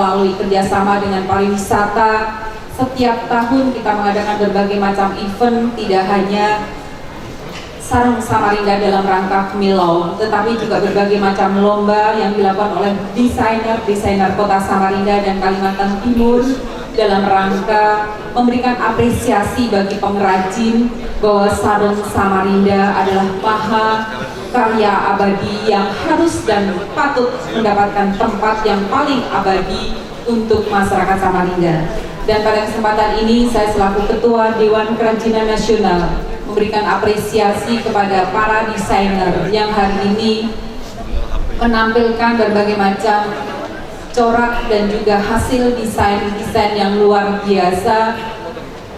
Melalui kerjasama dengan pariwisata, setiap tahun kita mengadakan berbagai macam event, tidak hanya Sarung Samarinda dalam rangka Kemilau, tetapi juga berbagai macam lomba yang dilakukan oleh desainer Kota Samarinda dan Kalimantan Timur dalam rangka memberikan apresiasi bagi pengrajin bahwa sarung Samarinda adalah karya abadi yang harus dan patut mendapatkan tempat yang paling abadi untuk masyarakat Samarinda. Dan pada kesempatan ini saya selaku Ketua Dewan Kerajinan Nasional memberikan apresiasi kepada para desainer yang hari ini menampilkan berbagai macam corak dan juga hasil desain yang luar biasa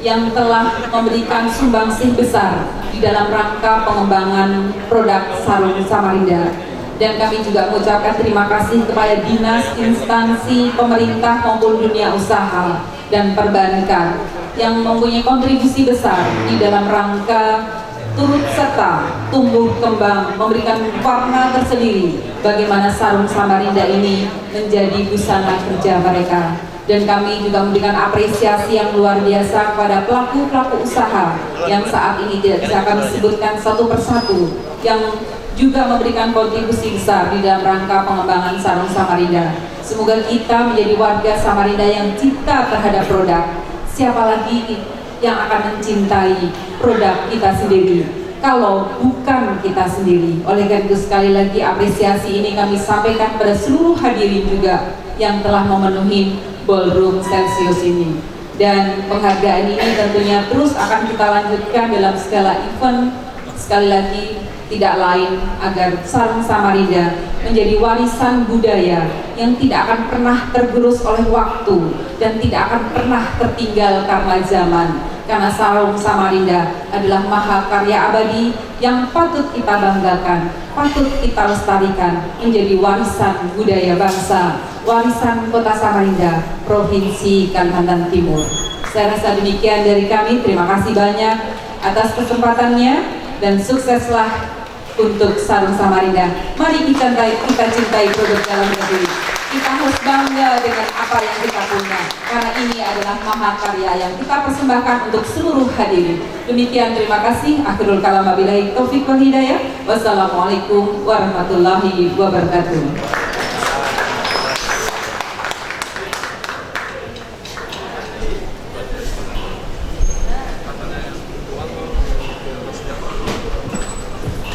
yang telah memberikan sumbangsih besar di dalam rangka pengembangan produk sarung Samarinda. Dan kami juga mengucapkan terima kasih kepada dinas, instansi, pemerintah maupun dunia usaha dan perbankan yang mempunyai kontribusi besar di dalam rangka turut serta tumbuh kembang, memberikan warna tersendiri bagaimana sarung Samarinda ini menjadi busana kerja mereka. Dan kami juga memberikan apresiasi yang luar biasa kepada pelaku-pelaku usaha yang saat ini tidak bisa kami sebutkan satu persatu, yang juga memberikan kontribusi besar di dalam rangka pengembangan sarung Samarinda. Semoga kita menjadi warga Samarinda yang cinta terhadap produk. Siapa lagi yang akan mencintai produk kita sendiri kalau bukan kita sendiri? Oleh karena itu sekali lagi apresiasi ini kami sampaikan pada seluruh hadirin juga yang telah memenuhi Ballroom Celsius ini. Dan penghargaan ini tentunya terus akan kita lanjutkan dalam segala event. Sekali lagi tidak lain agar sarung Samarinda menjadi warisan budaya yang tidak akan pernah tergerus oleh waktu dan tidak akan pernah tertinggal karena zaman. Karena sarung Samarinda adalah mahakarya abadi yang patut kita banggakan, patut kita lestarikan menjadi warisan budaya bangsa, warisan Kota Samarinda, Provinsi Kalimantan Timur. Saya rasa demikian dari kami. Terima kasih banyak atas kesempatannya dan sukseslah untuk sarung Samarinda. Mari kita cintai produk dalam negeri. Kita harus bangga dengan apa yang kita punya, karena ini adalah mahakarya yang kita persembahkan untuk seluruh hadirin. Demikian, terima kasih. Akhirul kalam, wabillahi taufiq wal hidayah. Wassalamualaikum warahmatullahi wabarakatuh.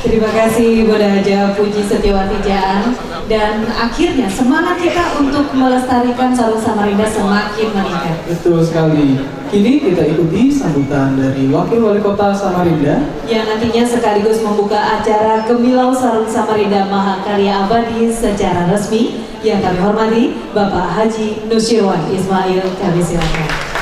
Terima kasih Bunda Haja Puji Setiawati Jaan. Dan akhirnya semangat kita untuk melestarikan sarung Samarinda semakin meningkat. Betul sekali. Kini kita ikuti sambutan dari Wakil Wali Kota Samarinda yang nantinya sekaligus membuka acara Kemilau Sarung Samarinda Mahakarya Abadi secara resmi. Yang kami hormati Bapak Haji Nusirwan Ismail. Kami silakan.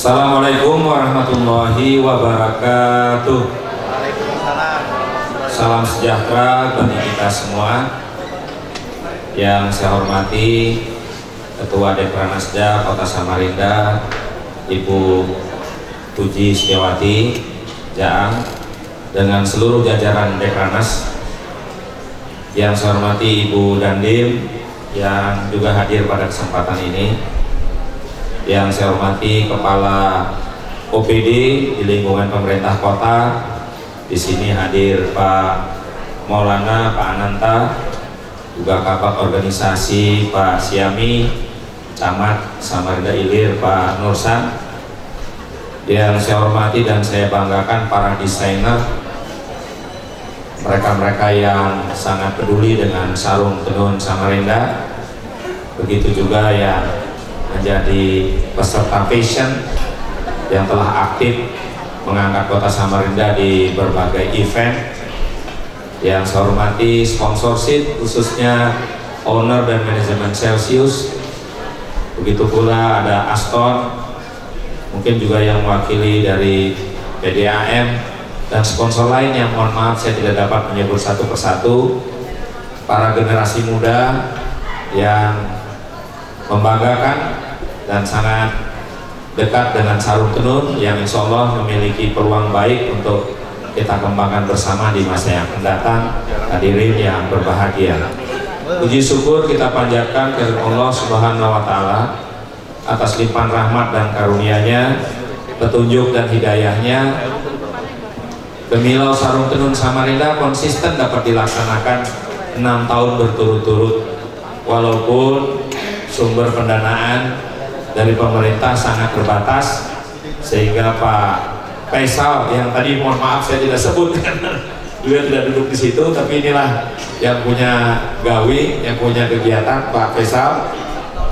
Assalamualaikum warahmatullahi wabarakatuh. Salam sejahtera bagi kita semua. Yang saya hormati Ketua Dekranasda Kota Samarinda, Ibu Puji Setiawati Jaan, dengan seluruh jajaran Dekranas. Yang saya hormati Ibu Dandim yang juga hadir pada kesempatan ini. Yang saya hormati Kepala OPD di lingkungan pemerintah kota. Di sini hadir Pak Maulana, Pak Ananta, juga Kabak Organisasi Pak Siami, Camat Samarinda Ilir Pak Nursan. Yang saya hormati dan saya banggakan para desainer, mereka-mereka yang sangat peduli dengan sarung tenun Samarinda. Begitu juga yang menjadi peserta fashion yang telah aktif mengangkat Kota Samarinda di berbagai event. Yang saya hormati sponsorship, khususnya owner dan manajemen Celsius. Begitu pula ada Aston, mungkin juga yang mewakili dari PDAM dan sponsor lain yang mohon maaf saya tidak dapat menyebut satu persatu. Para generasi muda yang membanggakan dan sangat dekat dengan Sarung Tenun yang insya Allah memiliki peluang baik untuk kita kembangkan bersama di masa yang akan datang. Hadirin yang berbahagia, puji syukur kita panjatkan ke Allah Subhanahu wa Ta'ala atas limpahan rahmat dan karunia-Nya, petunjuk dan hidayahnya. Gemilau Sarung Tenun Samarinda konsisten dapat dilaksanakan 6 tahun berturut-turut, walaupun sumber pendanaan dari pemerintah sangat terbatas, sehingga Pak Faisal yang tadi mohon maaf saya tidak sebut karena dia tidak duduk di situ, tapi inilah yang punya gawi, yang punya kegiatan, Pak Faisal.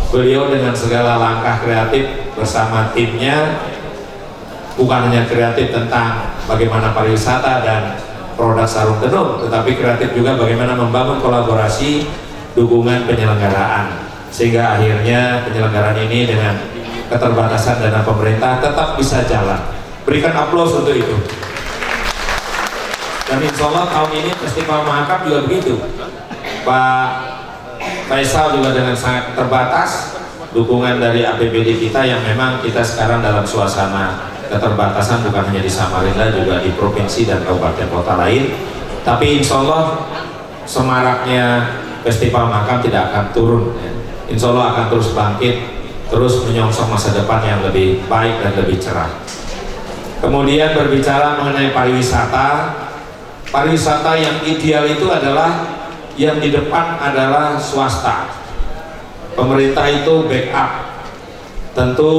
Beliau dengan segala langkah kreatif bersama timnya, bukan hanya kreatif tentang bagaimana pariwisata dan produk sarung tenun, tetapi kreatif juga bagaimana membangun kolaborasi dukungan penyelenggaraan, sehingga akhirnya penyelenggaraan ini dengan keterbatasan dana pemerintah tetap bisa jalan. Berikan aplaus untuk itu. Dan insya Allah tahun ini Festival Mahakam juga begitu. Pak Faisal juga dengan sangat terbatas dukungan dari APBD kita, yang memang kita sekarang dalam suasana keterbatasan bukan hanya di Samarinda, juga di provinsi dan kabupaten kota lain. Tapi insya Allah semaraknya Festival Mahakam tidak akan turun, insya Allah akan terus bangkit, terus menyongsong masa depan yang lebih baik dan lebih cerah. Kemudian berbicara mengenai pariwisata, pariwisata yang ideal itu adalah yang di depan adalah swasta. Pemerintah itu backup. Tentu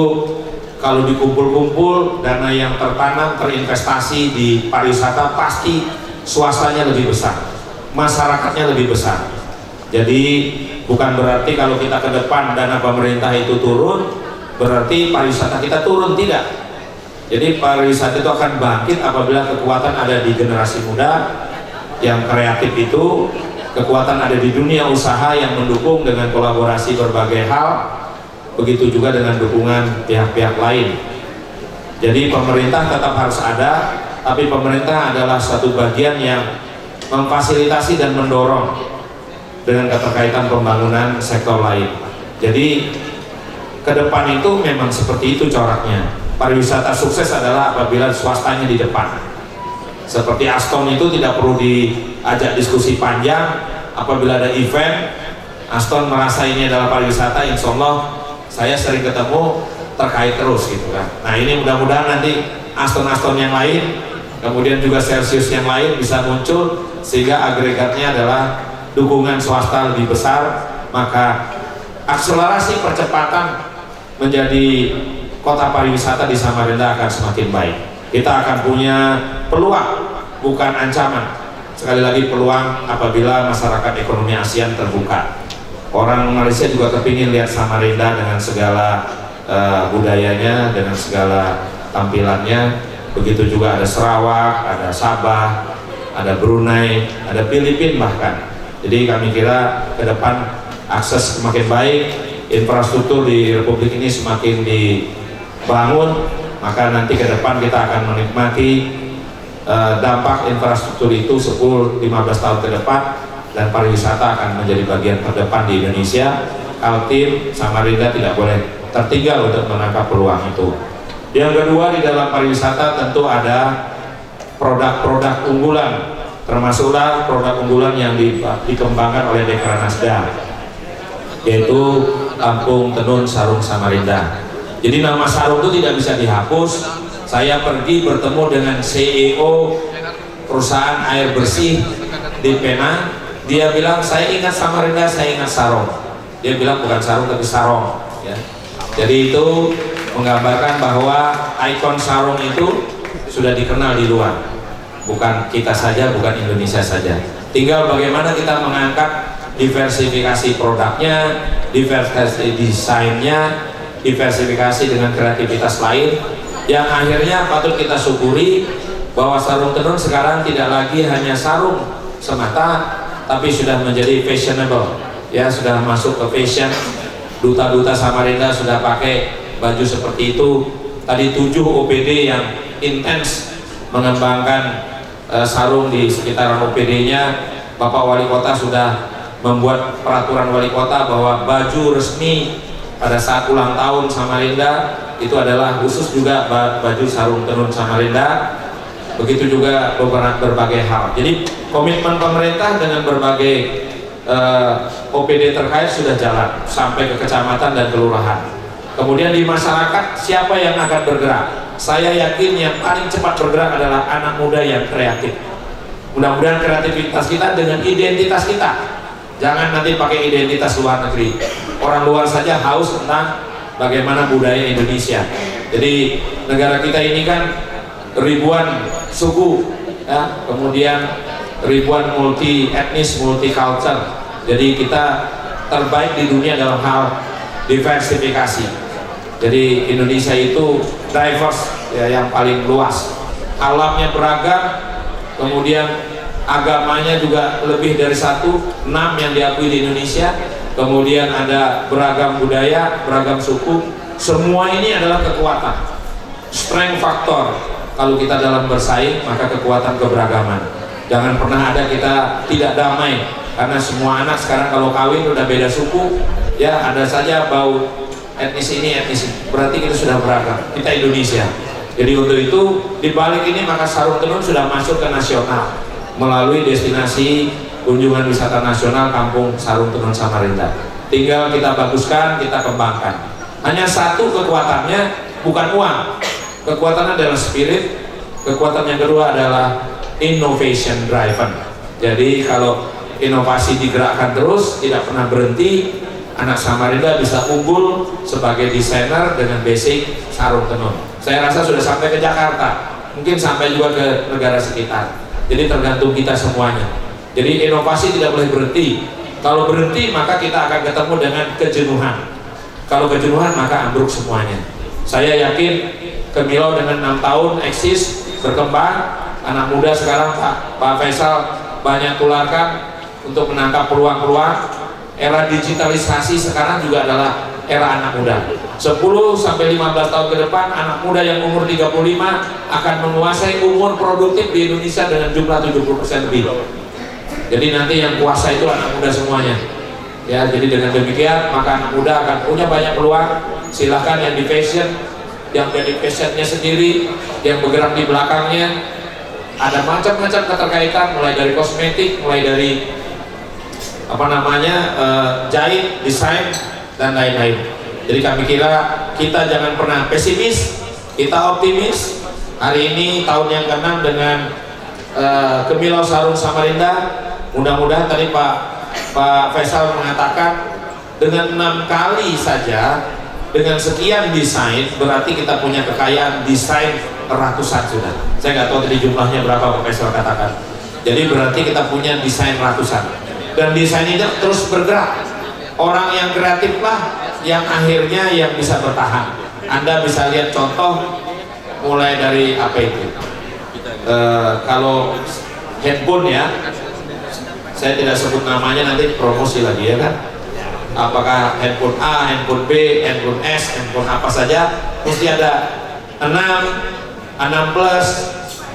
kalau dikumpul-kumpul dana yang tertanam terinvestasi di pariwisata, pasti swastanya lebih besar, masyarakatnya lebih besar. Jadi bukan berarti kalau kita ke depan dana pemerintah itu turun berarti pariwisata kita turun, tidak. Jadi pariwisata itu akan bangkit apabila kekuatan ada di generasi muda yang kreatif itu, kekuatan ada di dunia usaha yang mendukung dengan kolaborasi berbagai hal, begitu juga dengan dukungan pihak-pihak lain. Jadi pemerintah tetap harus ada, tapi pemerintah adalah satu bagian yang memfasilitasi dan mendorong dengan keterkaitan pembangunan sektor lain. Jadi ke depan itu memang seperti itu coraknya. Pariwisata sukses adalah apabila swastanya di depan. Seperti Aston itu tidak perlu diajak diskusi panjang. Apabila ada event, Aston merasa ini adalah pariwisata, insya Allah saya sering ketemu terkait terus gitu kan. Nah ini mudah-mudahan nanti Aston-Aston yang lain, kemudian juga Celsius yang lain bisa muncul, sehingga agregatnya adalah dukungan swasta lebih besar, maka akselerasi percepatan menjadi kota pariwisata di Samarinda akan semakin baik. Kita akan punya peluang, bukan ancaman. Sekali lagi peluang apabila masyarakat ekonomi ASEAN terbuka. Orang Malaysia juga kepingin lihat Samarinda dengan segala budayanya, dengan segala tampilannya. Begitu juga ada Sarawak, ada Sabah, ada Brunei, ada Filipina bahkan. Jadi kami kira ke depan akses semakin baik, infrastruktur di Republik ini semakin dibangun, maka nanti ke depan kita akan menikmati dampak infrastruktur itu 10-15 tahun ke depan, dan pariwisata akan menjadi bagian terdepan di Indonesia. Kaltim Samarinda tidak boleh tertinggal untuk menangkap peluang itu. Yang kedua, di dalam pariwisata tentu ada produk-produk unggulan, termasuklah produk unggulan yang dikembangkan oleh Dekranasda, yaitu Kampung Tenun Sarung Samarinda. Jadi nama sarung itu tidak bisa dihapus. Saya pergi bertemu dengan CEO perusahaan air bersih di Penang, dia bilang saya ingat Samarinda, saya ingat sarung. Dia bilang bukan sarung tapi sarong ya. Jadi itu menggambarkan bahwa ikon sarung itu sudah dikenal di luar, bukan kita saja, bukan Indonesia saja. Tinggal bagaimana kita mengangkat diversifikasi produknya, diversifikasi desainnya, diversifikasi dengan kreativitas lain, yang akhirnya patut kita syukuri bahwa sarung tenun sekarang tidak lagi hanya sarung semata, tapi sudah menjadi fashionable. ya sudah masuk ke fashion. Duta-duta Samarinda sudah pakai baju seperti itu. Tadi 7 OPD yang intens mengembangkan sarung di sekitaran OPD-nya. Bapak Wali Kota sudah membuat peraturan Wali Kota bahwa baju resmi pada saat ulang tahun Samarinda itu adalah khusus juga baju sarung tenun Samarinda. Begitu juga berbagai hal. Jadi komitmen pemerintah dengan berbagai OPD terkait sudah jalan sampai ke kecamatan dan kelurahan. Kemudian di masyarakat siapa yang akan bergerak? Saya yakin yang paling cepat bergerak adalah anak muda yang kreatif. Mudah-mudahan kreativitas kita dengan identitas kita. Jangan nanti pakai identitas luar negeri. Orang luar saja haus tentang bagaimana budaya Indonesia. Jadi negara kita ini kan ribuan suku, ya, kemudian ribuan multi etnis, multi culture. Jadi kita terbaik di dunia dalam hal diversifikasi. Jadi Indonesia itu diverse, ya, yang paling luas. Alamnya beragam, kemudian agamanya juga lebih dari 6 yang diakui di Indonesia. Kemudian ada beragam budaya, beragam suku. Semua ini adalah kekuatan, strength factor. Kalau kita dalam bersaing, maka kekuatan keberagaman. Jangan pernah ada kita tidak damai, karena semua anak sekarang kalau kawin udah beda suku, ya ada saja bau etnis ini, etnis ini. Berarti kita sudah beragam, kita Indonesia. Jadi untuk itu, di balik ini maka sarung tenun sudah masuk ke nasional melalui destinasi kunjungan wisata nasional Kampung Sarung Tenun Samarinda. Tinggal kita baguskan, kita kembangkan. Hanya satu kekuatannya, bukan uang. Kekuatan adalah spirit, kekuatan yang kedua adalah innovation driven. Jadi kalau inovasi digerakkan terus, tidak pernah berhenti, anak Samarinda bisa unggul sebagai desainer dengan basic sarung tenun. Saya rasa sudah sampai ke Jakarta, mungkin sampai juga ke negara sekitar. Jadi tergantung kita semuanya. Jadi inovasi tidak boleh berhenti. Kalau berhenti maka kita akan ketemu dengan kejenuhan. Kalau kejenuhan maka ambruk semuanya. Saya yakin Kemilau dengan 6 tahun eksis, berkembang, anak muda sekarang Pak Faisal banyak tularkan untuk menangkap peluang-peluang. Era digitalisasi sekarang juga adalah era anak muda. 10-15 tahun ke depan anak muda yang umur 35 akan menguasai umur produktif di Indonesia dengan jumlah 70% lebih. Jadi nanti yang kuasa itu anak muda semuanya. Ya, jadi dengan demikian maka anak muda akan punya banyak peluang. Silahkan yang di fashion, yang jadi fashionnya sendiri, yang bergerak di belakangnya, ada macam-macam keterkaitan, mulai dari kosmetik, mulai dari jahit, desain, dan lain-lain. Jadi kami kira kita jangan pernah pesimis, kita optimis. Hari ini tahun yang ke-6 dengan Kemilau Sarung Samarinda. Mudah-mudahan tadi Pak Faisal mengatakan dengan 6 kali saja, dengan sekian desain, berarti kita punya kekayaan desain ratusan sudah. Saya nggak tahu tadi jumlahnya berapa Pak Faisal katakan. Jadi berarti kita punya desain ratusan. Dan desain ini terus bergerak. Orang yang kreatif lah yang akhirnya yang bisa bertahan. Anda bisa lihat contoh mulai dari apa itu. Kalau handphone ya, saya tidak sebut namanya, nanti promosi lagi ya kan. Apakah handphone A, handphone B, handphone S, handphone apa saja, mesti ada 6, 6 plus,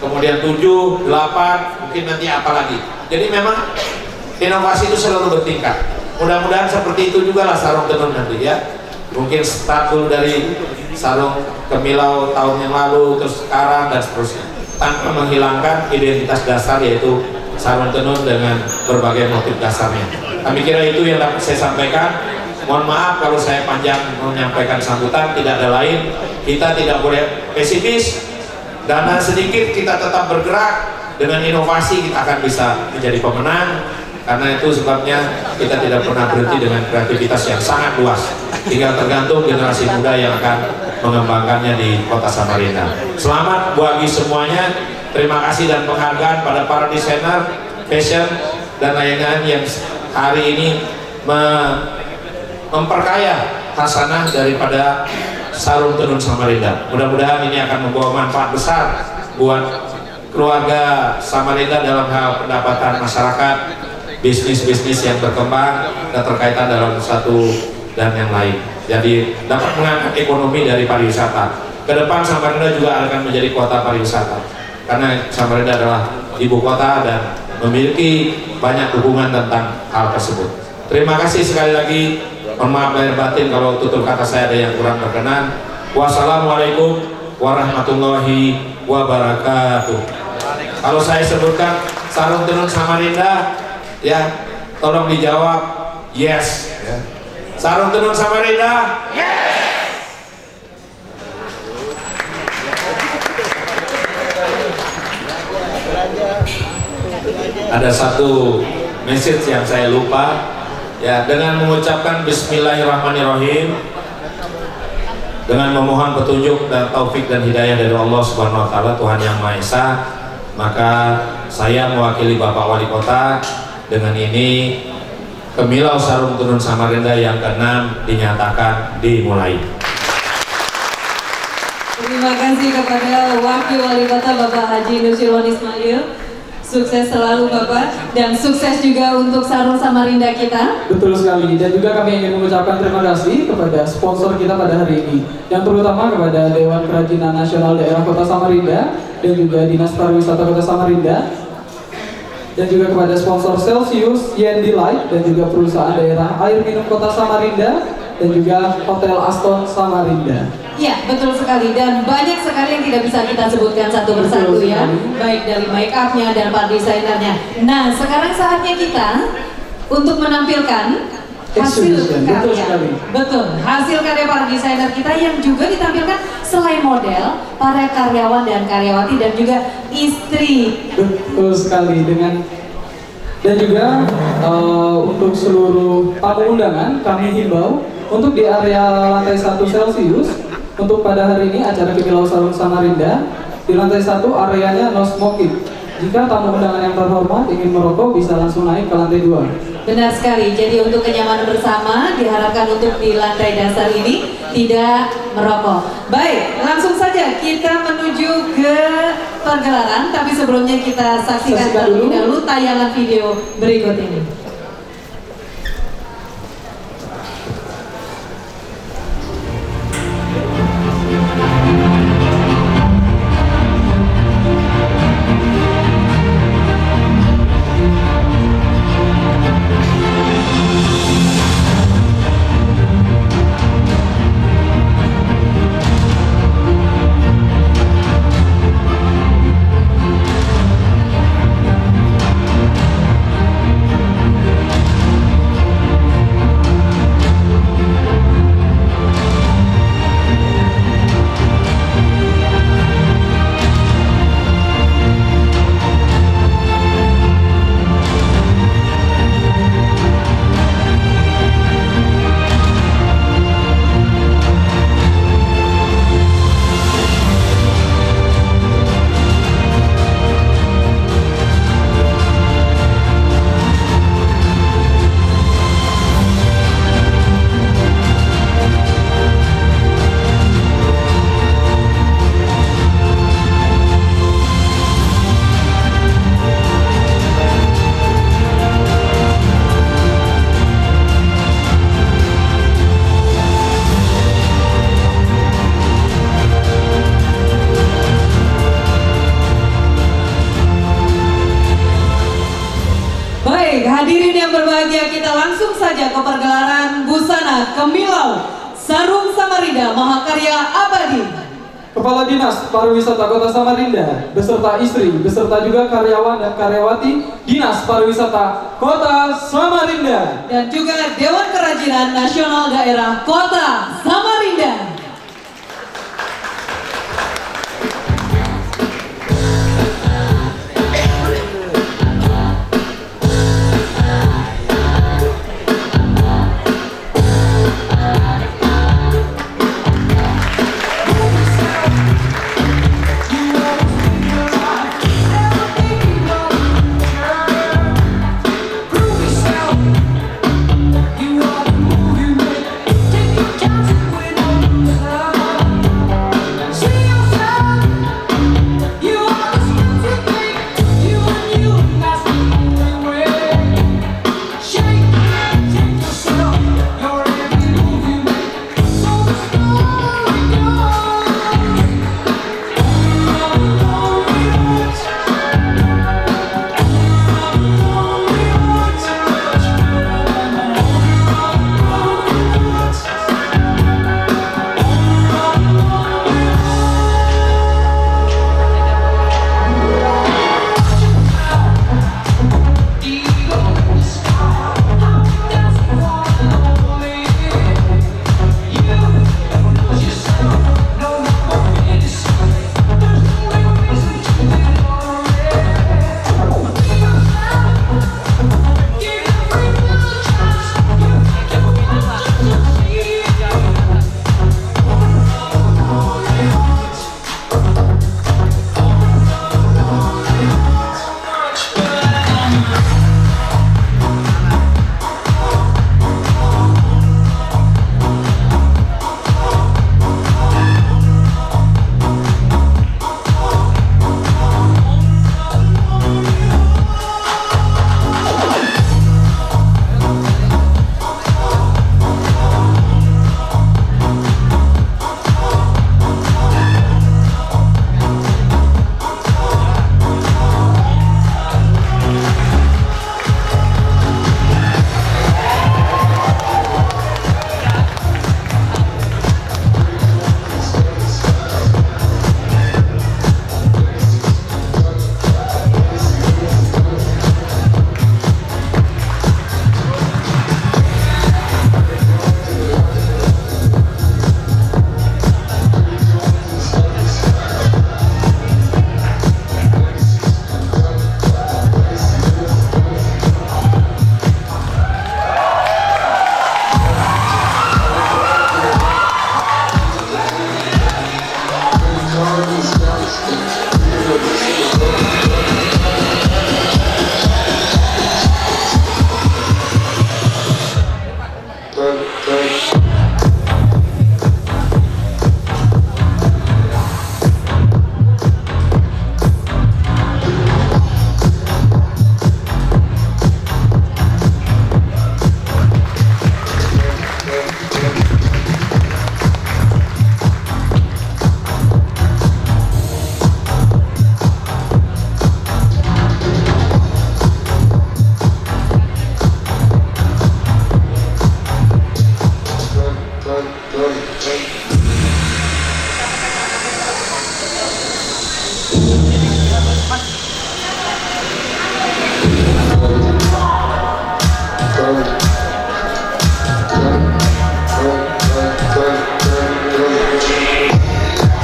kemudian 7, 8, mungkin nanti apa lagi. Jadi memang inovasi itu selalu bertingkat. Mudah-mudahan seperti itu juga lah sarung tenun nanti ya. Mungkin start dulu dari sarung Kemilau tahun yang lalu, terus sekarang dan seterusnya, tanpa menghilangkan identitas dasar yaitu sarung tenun dengan berbagai motif dasarnya. Kami kira itu yang dapat saya sampaikan. Mohon maaf kalau saya panjang menyampaikan sambutan, tidak ada lain. Kita tidak boleh pesimis. Dana sedikit kita tetap bergerak, dengan inovasi kita akan bisa menjadi pemenang. Karena itu sebabnya kita tidak pernah berhenti dengan kreativitas yang sangat luas. Tinggal tergantung generasi muda yang akan mengembangkannya di Kota Samarinda. Selamat bagi semuanya. Terima kasih dan penghargaan pada para desainer fashion dan lain-lain yang hari ini memperkaya khasanah daripada sarung tenun Samarinda. Mudah-mudahan ini akan membawa manfaat besar buat keluarga Samarinda dalam hal pendapatan masyarakat, bisnis-bisnis yang berkembang, keterkaitan dalam satu dan yang lain. Jadi dapat mengangkat ekonomi dari pariwisata. Ke depan Samarinda juga akan menjadi kota pariwisata, karena Samarinda adalah ibu kota dan memiliki banyak dukungan tentang hal tersebut. Terima kasih sekali lagi. Mohon maaf lahir batin kalau tutur kata saya ada yang kurang berkenan. Wassalamualaikum warahmatullahi wabarakatuh. Kalau saya sebutkan Sarung Tenun Samarinda, ya tolong dijawab yes. Ya. Sarung Tenun Samarinda, yes. Ada satu message yang saya lupa. Ya, dengan mengucapkan Bismillahirrahmanirrahim, dengan memohon petunjuk dan taufik dan hidayah dari Allah Subhanahu wa taala, Tuhan Yang Maha Esa, maka saya mewakili Bapak Wali Kota dengan ini Kemilau Sarung Tenun Samarinda yang ke-6 dinyatakan dimulai. Terima kasih kepada Wakil Wali Kota Bapak Haji Nusirwan Ismail. Sukses selalu Bapak, dan sukses juga untuk Sarung Samarinda kita. Betul sekali, dan juga kami ingin mengucapkan terima kasih kepada sponsor kita pada hari ini, yang terutama kepada Dewan Kerajinan Nasional Daerah Kota Samarinda dan juga Dinas Pariwisata Kota Samarinda, dan juga kepada sponsor Celsius, Yendi Light, dan juga perusahaan daerah air minum Kota Samarinda, dan juga Hotel Aston Samarinda. Ya, betul sekali, dan banyak sekali yang tidak bisa kita sebutkan satu persatu ya, baik dari make up-nya dan part desainernya. Nah, sekarang saatnya kita untuk menampilkan hasil karya. Betul, hasil karya para desainer kita yang juga ditampilkan selain model, para karyawan dan karyawati dan juga istri. Betul sekali, dan juga untuk seluruh tamu undangan kami himbau untuk di area lantai 1 Celsius. Untuk pada hari ini acara Kemilau Sarung Samarinda di lantai 1 areanya no smoking. Jika tamu undangan yang terhormat ingin merokok bisa langsung naik ke lantai 2. Benar sekali. Jadi untuk kenyamanan bersama diharapkan untuk di lantai dasar ini tidak merokok. Baik, langsung saja kita menuju ke pergelaran. Tapi sebelumnya kita saksikan terlebih dahulu tayangan video berikut ini. Hadirin yang berbahagia, kita langsung saja ke pergelaran busana Kemilau Sarung Samarinda Mahakarya Abadi. Kepala Dinas Pariwisata Kota Samarinda beserta istri, beserta juga karyawan dan karyawati Dinas Pariwisata Kota Samarinda. Dan juga Dewan Kerajinan Nasional Daerah Kota Samarinda. You are the movie, take your chances with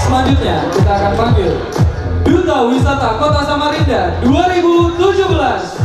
Selanjutnya kita akan panggil Duta Wisata Kota Samarinda 2017.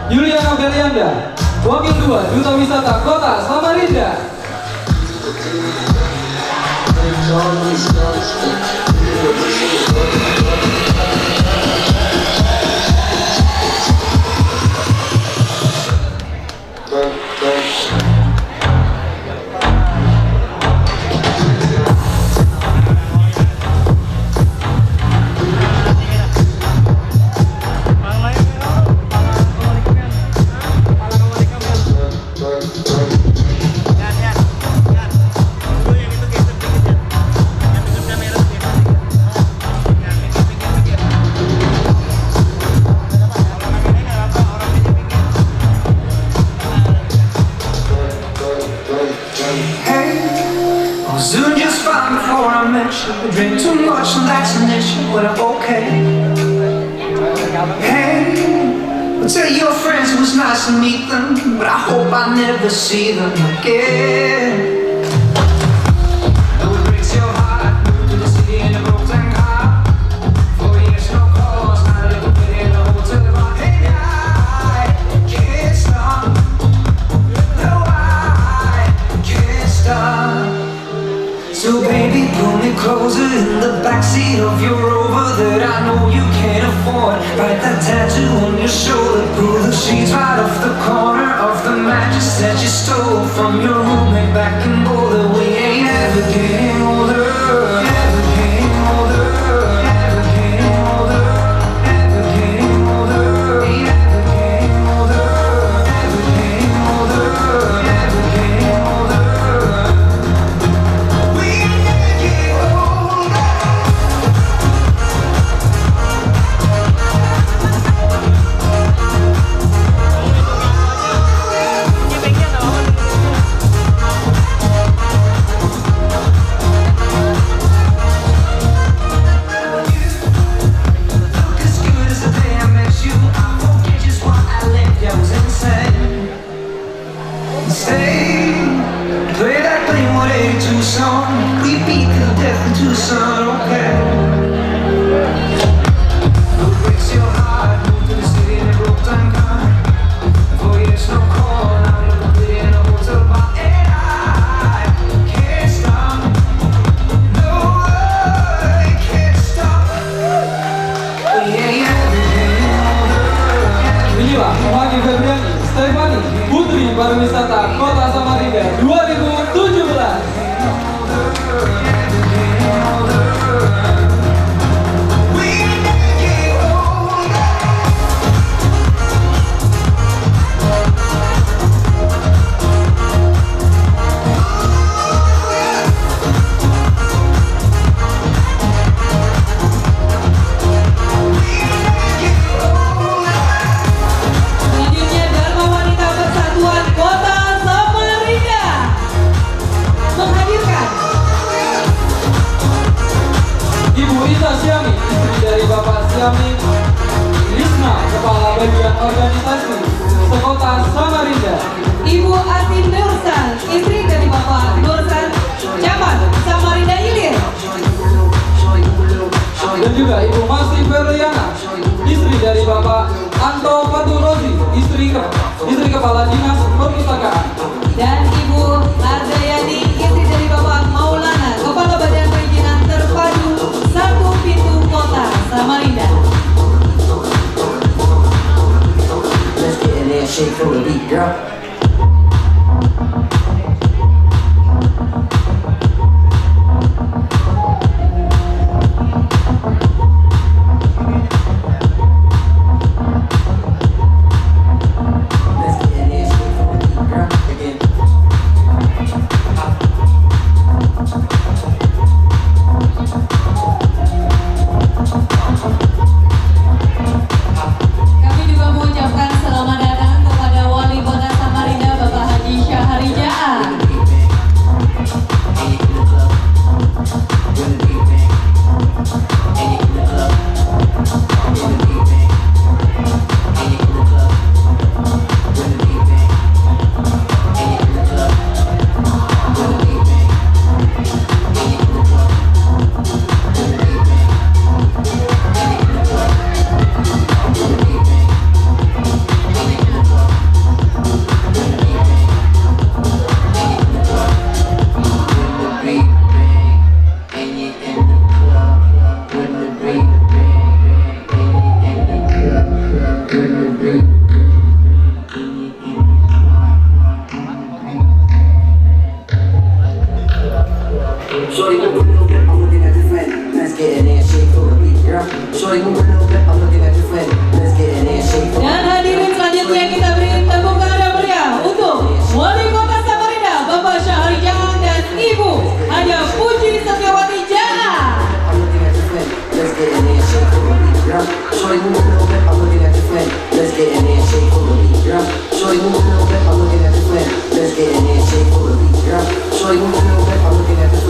Juliana Belianda, Wakil 2 Duta Wisata Kota Samarinda. Soon just fine before I met you. I drink too much and that's an issue, but I'm okay. Hey, well, tell your friends it was nice to meet them, but I hope I never see them again. Though it breaks your heart, moved to the city in a broken car. 4 years, no calls, not a little bit in a hotel bar. Hey, I can't stop. No, I can't stop. So baby, pull me closer in the backseat of your Rover that I know you can't afford. Write that tattoo on your shoulder, pull the sheets right off the corner of the mattress that you stole from your roommate back in Boulder. We ain't ever getting older, ever getting older, ever getting older, ever getting older, ain't ever getting older, ever getting older, ever getting older. Play that Blink 182 song. We beat to death in Tucson, okay? What breaks your heart? Moved to the city in a broken car. 4 years, no call. Now I'm looking in a hotel bar. And I can't stop. No, I can't stop. We ain't ever getting older. Inilah Magi Febriani, Stefani, Putri Pariwisata Kota Samarinda 2017. Selanjutnya Dharma Wanita Persatuan Kota Samarinda menghadirkan Ibu Ita Syami, istri dari Bapak Syami Lisna, Kepala Bagian Organisasi Sekota Samarinda. Ibu Atin Nursan, istri dari Bapak Nursan, Camat Samarinda Hilir. Dan juga Ibu Masih Ferliana, istri dari Bapak Anto Paturozi, istri Kepala Dinas Perpustakaan. Dan Ibu Ardayani, istri dari Bapak Maulana, Kepala Badan Perizinan Terpadu Satu Pintu Kota Samarinda. Let's get in there, shake for the beat, girl.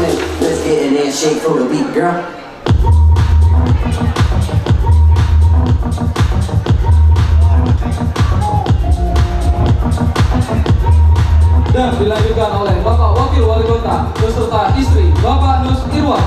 it. Let's get in there and shake for the beat, girl. Dan dilanjutkan oleh Bapak Wakil Wali Kota beserta istri Bapak Nus Irwan.